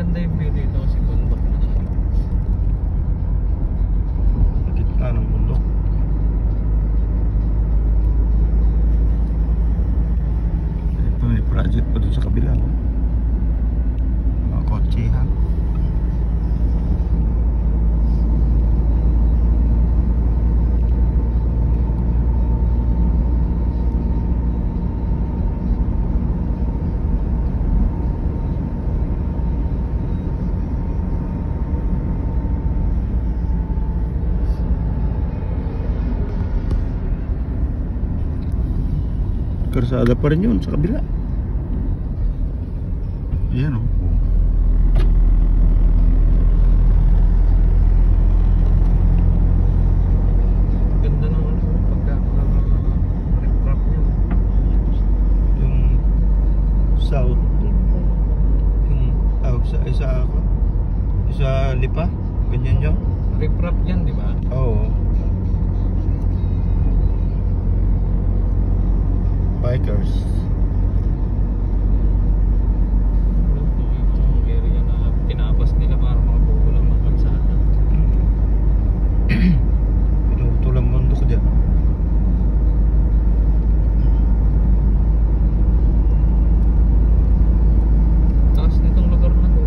maganda yung view dito kasi bundok na siya. Sa gitna ng bundok. Ito may project pa dun sa kabila. Mga kotse ha. Karsada pa rin yun sa kabila. Ayan o. Ganda ng ano, pagka-rip-rap niya. Yung south. Yung isa lipa. Ganyan yun. Rip-rap yan, di ba? Oo. Bikers. Yung area na tinabas nila para makabulang ng kalsada. Pinutulang mundo ko dyan. Taas nitong lugar na to.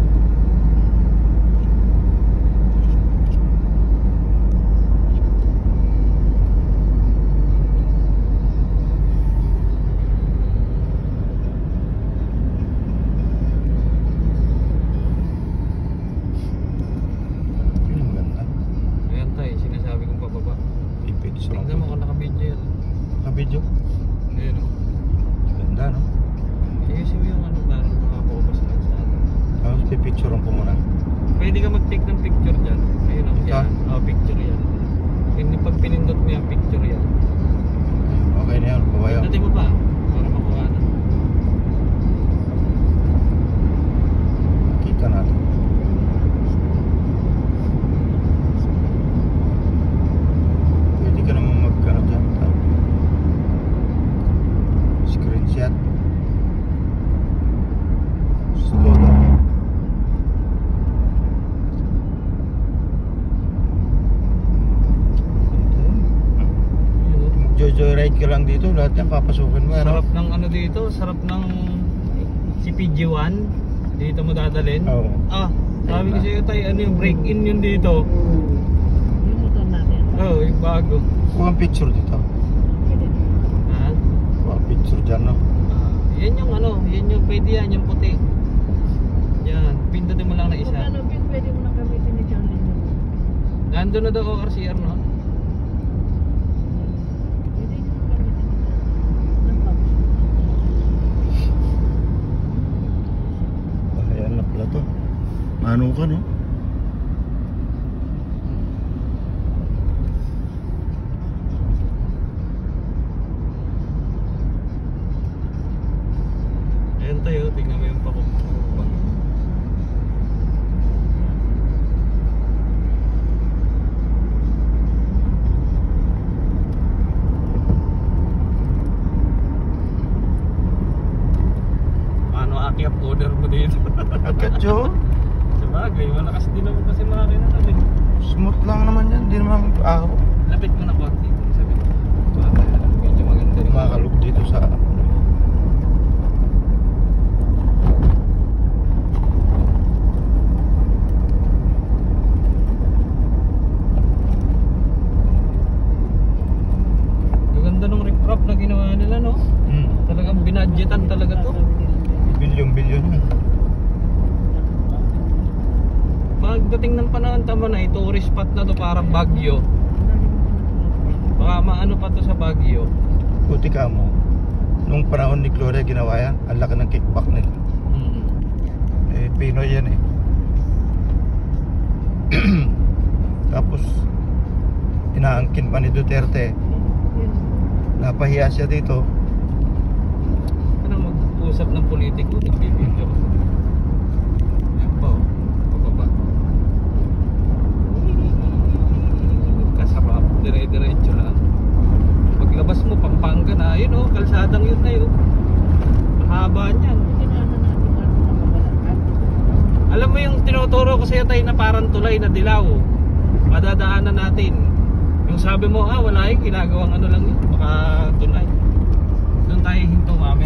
Ayan tayo, sinasabi kong pababa. Tingnan mo kung naka-video yan. Naka-video? Ayan o. Ganda no? Ayusin mo yung ano, parang makapokus sa kalsada. Tapos pipicturean ko muna. Pwede ka mag-take ng picture dyan. Ayun o, yan. O, picture yan. Hindi pag pinindot mo yung picture yan. Okay na yan, buhay ako. Dati mo pa, para makuha na. Kita natin. Pwede ka naman mag-ano dyan. Screenshot. Slow down. Joyride ka lang dito, lahat yan papasukin mo. Sarap ng ano dito, sarap ng CPG1. Dito mo dadalhin. Oo. Ah, sabi ko sa'yo tayo, ano yung break-in yun dito. Yung motor natin. Oo, yung bago. Kuha picture dito. Pwede. Ha? Kuha picture dyan, no? Yan yung ano, yan yung pwede yan, yung puti. Yan, pindutin mo lang na isa. Kung ano, pwede mo na gamitin ni John Lennon. Nandun na daw ORCR, no? Pwede nyo na gamitin ng box. Ayan na pala to. Ano ka, no? Ayan tayo, tingnan mo yung pakupang. Paano akyat order mo dito? Agad, Joe. Sabagay, malakas din naman kasi makina natin. Smooth lang naman yan. Hindi naman ako. Lapit mo na konti. Sabi ko. Medyo maganda rin. Makalog dito sa... Gaganda nung rip-rap na ginawa nila, no? Talagang binadgetan talaga to. Bilyon-bilyon yun. Pagdating ng panahon, tama na, tourist spot na to, parang Baguio. Baka maano pa to sa Baguio. Buti ka mo. Nung panahon ni Gloria ginawa yan, ang laki ng kickback nila. Eh, Pinoy yan eh. Tapos, inaangkin pa ni Duterte. Napahiya siya dito. Ano mag-usap ng politiko, nagbibideo ko. Yan pa, oh. Pababa. Kasarap, dire-diretso lang. Paglabas mo, Pampanga na. Ayun oh, kalsadang yun na yun. Mahaba niyan. Kailangan natin ang nakabalakad. Alam mo yung tinuturo ko sa'yo tayo na parang tulay na dilaw. Madadaanan natin. Yung sabi mo, wala ginagawang ano lang yun. Baka tulay. Doon tayo hinto, mami.